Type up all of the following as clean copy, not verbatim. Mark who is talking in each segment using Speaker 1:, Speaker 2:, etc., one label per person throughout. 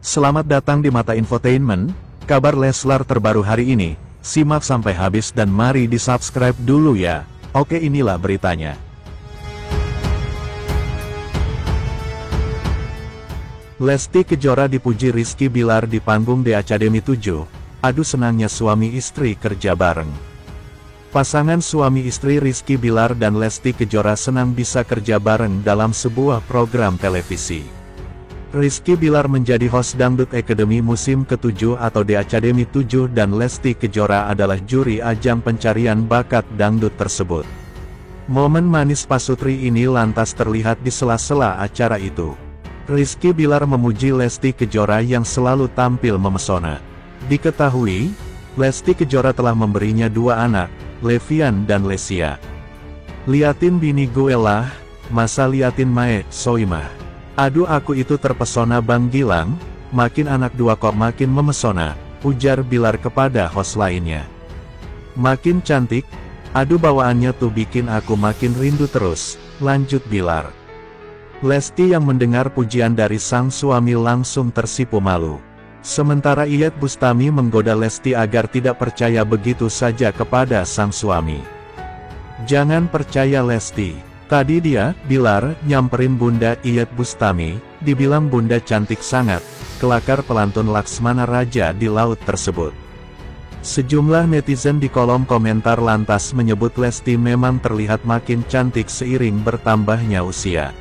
Speaker 1: Selamat datang di Mata Infotainment, kabar Leslar terbaru hari ini. Simak sampai habis dan mari di-subscribe dulu ya. Oke, inilah beritanya. Lesti Kejora dipuji Rizky Bilar di panggung The Academy 7. Adu senangnya suami istri kerja bareng. Pasangan suami istri Rizky Bilar dan Lesti Kejora senang bisa kerja bareng dalam sebuah program televisi. Rizky Bilar menjadi host Dangdut Academy musim ke-7 atau The Academy 7 dan Lesti Kejora adalah juri ajang pencarian bakat dangdut tersebut. Momen manis pasutri ini lantas terlihat di sela-sela acara itu. Rizky Bilar memuji Lesti Kejora yang selalu tampil memesona. Diketahui, Lesti Kejora telah memberinya 2 anak, Levian dan Lesia. Liatin bini gue lah, masa liatin mae, Soimah. Aduh aku itu terpesona Bang Gilang, makin anak 2 kok makin memesona, ujar Bilar kepada host lainnya. Makin cantik, aduh bawaannya tuh bikin aku makin rindu terus, lanjut Bilar. Lesti yang mendengar pujian dari sang suami langsung tersipu malu. Sementara Iyeth Bustami menggoda Lesti agar tidak percaya begitu saja kepada sang suami. Jangan percaya Lesti. Tadi dia, Bilar, nyamperin Bunda Iyeth Bustami, dibilang Bunda cantik sangat, kelakar pelantun Laksmana Raja di laut tersebut. Sejumlah netizen di kolom komentar lantas menyebut Lesti memang terlihat makin cantik seiring bertambahnya usia.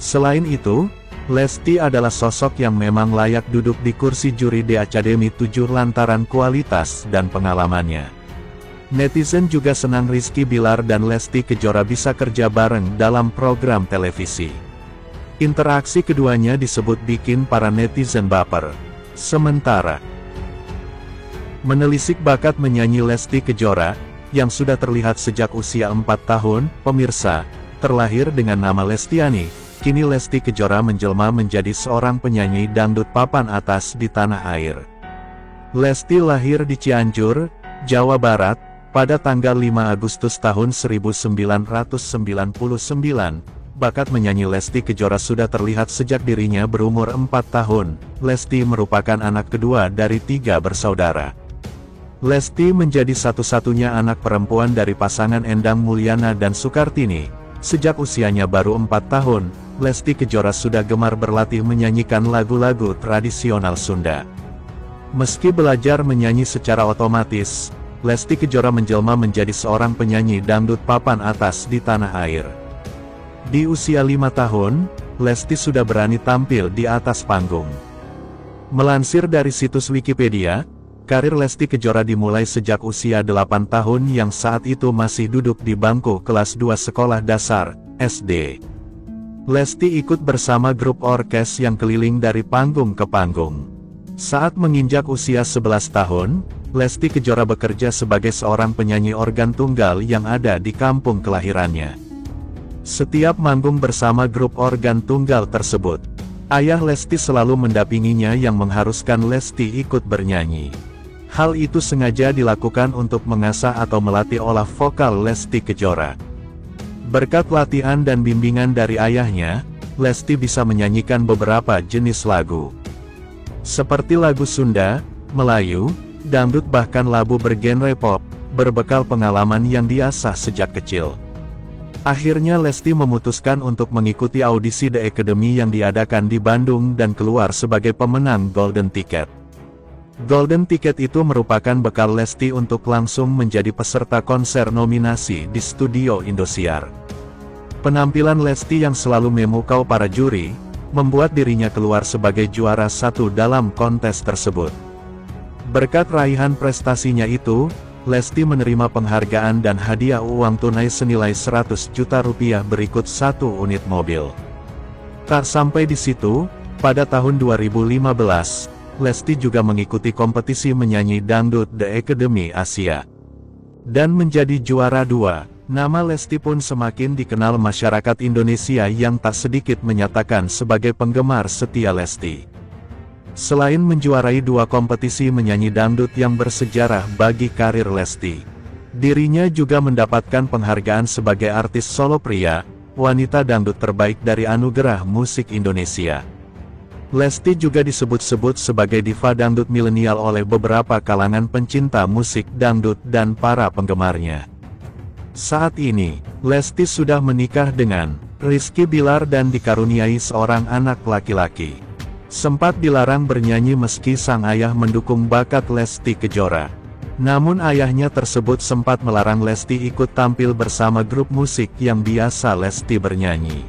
Speaker 1: Selain itu, Lesti adalah sosok yang memang layak duduk di kursi juri The Academy 7 lantaran kualitas dan pengalamannya. Netizen juga senang Rizky Bilar dan Lesti Kejora bisa kerja bareng dalam program televisi. Interaksi keduanya disebut bikin para netizen baper. Sementara menelisik bakat menyanyi Lesti Kejora, yang sudah terlihat sejak usia 4 tahun, pemirsa, terlahir dengan nama Lestiani, kini Lesti Kejora menjelma menjadi seorang penyanyi dangdut papan atas di tanah air. Lesti lahir di Cianjur, Jawa Barat, pada tanggal 5 Agustus tahun 1999, bakat menyanyi Lesti Kejora sudah terlihat sejak dirinya berumur 4 tahun. Lesti merupakan anak kedua dari 3 bersaudara. Lesti menjadi satu-satunya anak perempuan dari pasangan Endang Mulyana dan Sukartini. Sejak usianya baru 4 tahun, Lesti Kejora sudah gemar berlatih menyanyikan lagu-lagu tradisional Sunda. Meski belajar menyanyi secara otomatis, Lesti Kejora menjelma menjadi seorang penyanyi dangdut papan atas di tanah air. Di usia 5 tahun, Lesti sudah berani tampil di atas panggung. Melansir dari situs Wikipedia, karir Lesti Kejora dimulai sejak usia 8 tahun yang saat itu masih duduk di bangku kelas 2 sekolah dasar, SD. Lesti ikut bersama grup orkes yang keliling dari panggung ke panggung. Saat menginjak usia 11 tahun, Lesti Kejora bekerja sebagai seorang penyanyi organ tunggal yang ada di kampung kelahirannya. Setiap manggung bersama grup organ tunggal tersebut, ayah Lesti selalu mendampinginya yang mengharuskan Lesti ikut bernyanyi. Hal itu sengaja dilakukan untuk mengasah atau melatih olah vokal Lesti Kejora. Berkat latihan dan bimbingan dari ayahnya, Lesti bisa menyanyikan beberapa jenis lagu. Seperti lagu Sunda, Melayu, dangdut bahkan lagu bergenre pop, berbekal pengalaman yang diasah sejak kecil. Akhirnya Lesti memutuskan untuk mengikuti audisi The Academy yang diadakan di Bandung dan keluar sebagai pemenang Golden Ticket. Golden Ticket itu merupakan bekal Lesti untuk langsung menjadi peserta konser nominasi di Studio Indosiar. Penampilan Lesti yang selalu memukau para juri, membuat dirinya keluar sebagai juara 1 dalam kontes tersebut. Berkat raihan prestasinya itu, Lesti menerima penghargaan dan hadiah uang tunai senilai 100 juta rupiah berikut 1 unit mobil. Tak sampai di situ, pada tahun 2015, Lesti juga mengikuti kompetisi menyanyi dangdut The Academy Asia. Dan menjadi juara 2, nama Lesti pun semakin dikenal masyarakat Indonesia yang tak sedikit menyatakan sebagai penggemar setia Lesti. Selain menjuarai 2 kompetisi menyanyi dangdut yang bersejarah bagi karir Lesti, dirinya juga mendapatkan penghargaan sebagai artis solo pria, wanita dangdut terbaik dari Anugerah Musik Indonesia. Lesti juga disebut-sebut sebagai diva dangdut milenial oleh beberapa kalangan pencinta musik dangdut dan para penggemarnya. Saat ini, Lesti sudah menikah dengan Rizky Bilar dan dikaruniai seorang anak laki-laki. Sempat dilarang bernyanyi meski sang ayah mendukung bakat Lesti Kejora. Namun ayahnya tersebut sempat melarang Lesti ikut tampil bersama grup musik yang biasa Lesti bernyanyi.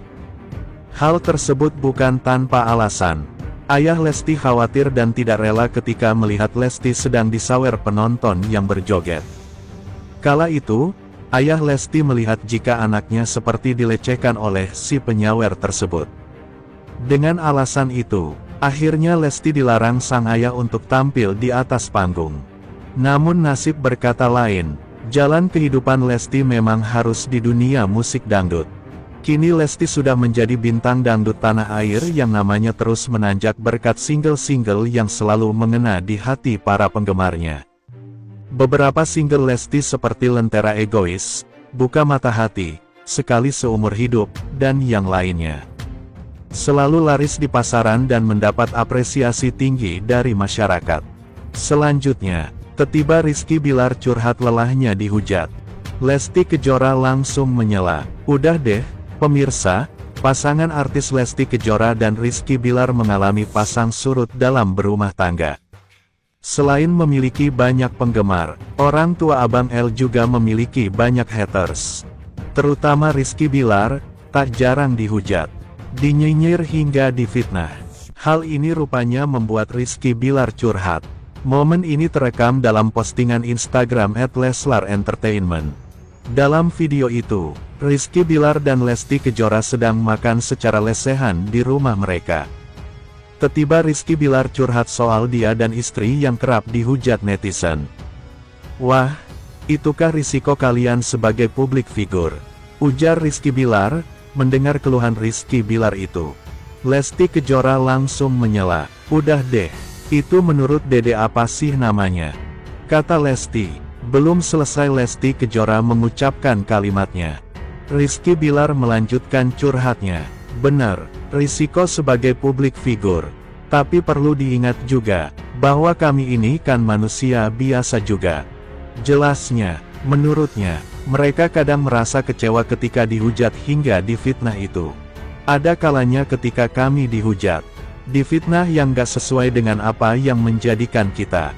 Speaker 1: Hal tersebut bukan tanpa alasan. Ayah Lesti khawatir dan tidak rela ketika melihat Lesti sedang disawer penonton yang berjoget. Kala itu, ayah Lesti melihat jika anaknya seperti dilecehkan oleh si penyawer tersebut. Dengan alasan itu, akhirnya Lesti dilarang sang ayah untuk tampil di atas panggung. Namun nasib berkata lain, jalan kehidupan Lesti memang harus di dunia musik dangdut. Kini Lesti sudah menjadi bintang dangdut tanah air yang namanya terus menanjak berkat single-single yang selalu mengena di hati para penggemarnya. Beberapa single Lesti seperti Lentera Egois, Buka Mata Hati, Sekali Seumur Hidup, dan yang lainnya selalu laris di pasaran dan mendapat apresiasi tinggi dari masyarakat. Selanjutnya, tiba Rizky Bilar curhat lelahnya dihujat. Lesti Kejora langsung menyela, "Udah deh, pemirsa, pasangan artis Lesti Kejora dan Rizky Bilar mengalami pasang surut dalam berumah tangga. Selain memiliki banyak penggemar, orang tua Abang L juga memiliki banyak haters. Terutama Rizky Bilar, tak jarang dihujat, dinyinyir hingga difitnah. Hal ini rupanya membuat Rizky Bilar curhat. Momen ini terekam dalam postingan Instagram @leslar_entertainment. Dalam video itu, Rizky Bilar dan Lesti Kejora sedang makan secara lesehan di rumah mereka. Tiba Rizky Bilar curhat soal dia dan istri yang kerap dihujat netizen. "Wah, itukah risiko kalian sebagai publik figur?" ujar Rizky Bilar, mendengar keluhan Rizky Bilar itu. Lesti Kejora langsung menyela, "Udah deh, itu menurut Dede apa sih namanya?" kata Lesti. Belum selesai Lesti Kejora mengucapkan kalimatnya, Rizky Bilar melanjutkan curhatnya. "Benar, risiko sebagai publik figur. Tapi perlu diingat juga, bahwa kami ini kan manusia biasa juga." Jelasnya, menurutnya, mereka kadang merasa kecewa ketika dihujat hingga difitnah itu. Ada kalanya ketika kami dihujat, difitnah yang gak sesuai dengan apa yang menjadikan kita,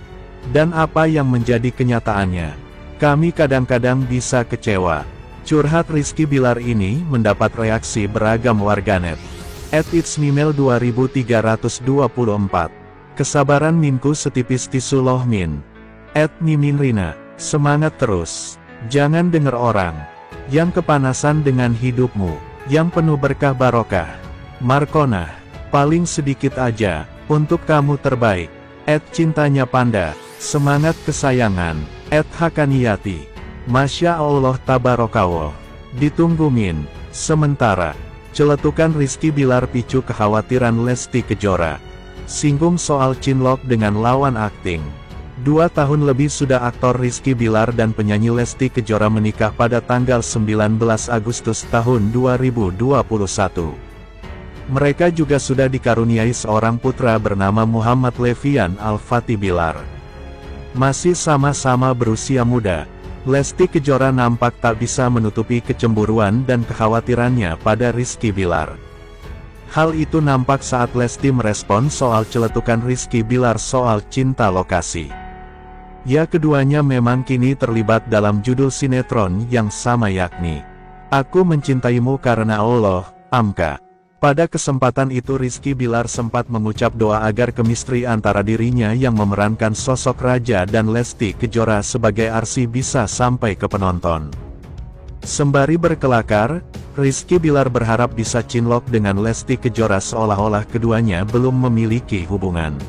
Speaker 1: dan apa yang menjadi kenyataannya. Kami kadang-kadang bisa kecewa. Curhat Rizky Bilar ini mendapat reaksi beragam warganet. @itsmimel 2324. "Kesabaran minku setipis tisu loh min." @miminrina. "Semangat terus. Jangan denger orang yang kepanasan dengan hidupmu, yang penuh berkah barokah." Markona. "Paling sedikit aja, untuk kamu terbaik." @cintanya panda. "Semangat kesayangan." @hakaniyati. "Masya Allah tabarakallah. Ditunggu min." Sementara, celetukan Rizky Bilar picu kekhawatiran Lesti Kejora. Singgung soal cinlok dengan lawan akting. 2 tahun lebih sudah aktor Rizky Bilar dan penyanyi Lesti Kejora menikah pada tanggal 19 Agustus tahun 2021. Mereka juga sudah dikaruniai seorang putra bernama Muhammad Levian Al-Fatih Bilar. Masih sama-sama berusia muda, Lesti Kejora nampak tak bisa menutupi kecemburuan dan kekhawatirannya pada Rizky Bilar. Hal itu nampak saat Lesti merespon soal celetukan Rizky Bilar soal cinta lokasi. Ya, keduanya memang kini terlibat dalam judul sinetron yang sama yakni Aku Mencintaimu Karena Allah, Amka. Pada kesempatan itu Rizky Bilar sempat mengucap doa agar kemistri antara dirinya yang memerankan sosok Raja dan Lesti Kejora sebagai arsi bisa sampai ke penonton. Sembari berkelakar, Rizky Bilar berharap bisa cinlok dengan Lesti Kejora seolah-olah keduanya belum memiliki hubungan.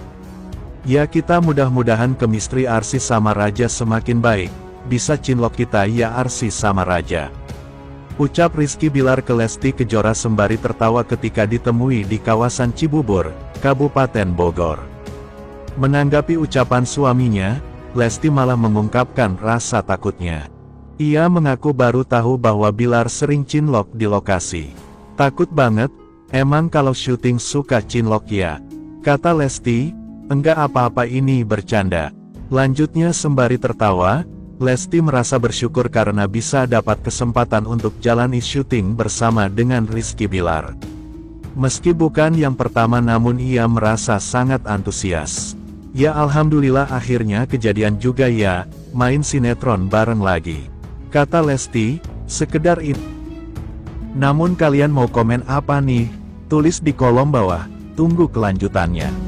Speaker 1: Ya, kita mudah-mudahan kemistri arsi sama Raja semakin baik, bisa cinlok kita ya arsi sama Raja. Ucap Rizky Bilar ke Lesti Kejora sembari tertawa ketika ditemui di kawasan Cibubur, Kabupaten Bogor. Menanggapi ucapan suaminya, Lesti malah mengungkapkan rasa takutnya. Ia mengaku baru tahu bahwa Bilar sering cinlok di lokasi. "Takut banget, emang kalau syuting suka cinlok ya?" Kata Lesti, "Enggak apa-apa, ini bercanda." Lanjutnya sembari tertawa, Lesti merasa bersyukur karena bisa dapat kesempatan untuk jalani syuting bersama dengan Rizky Bilar. Meski bukan yang pertama namun ia merasa sangat antusias. "Ya alhamdulillah akhirnya kejadian juga ya, main sinetron bareng lagi," kata Lesti, "sekedar itu." Namun kalian mau komen apa nih? Tulis di kolom bawah, tunggu kelanjutannya.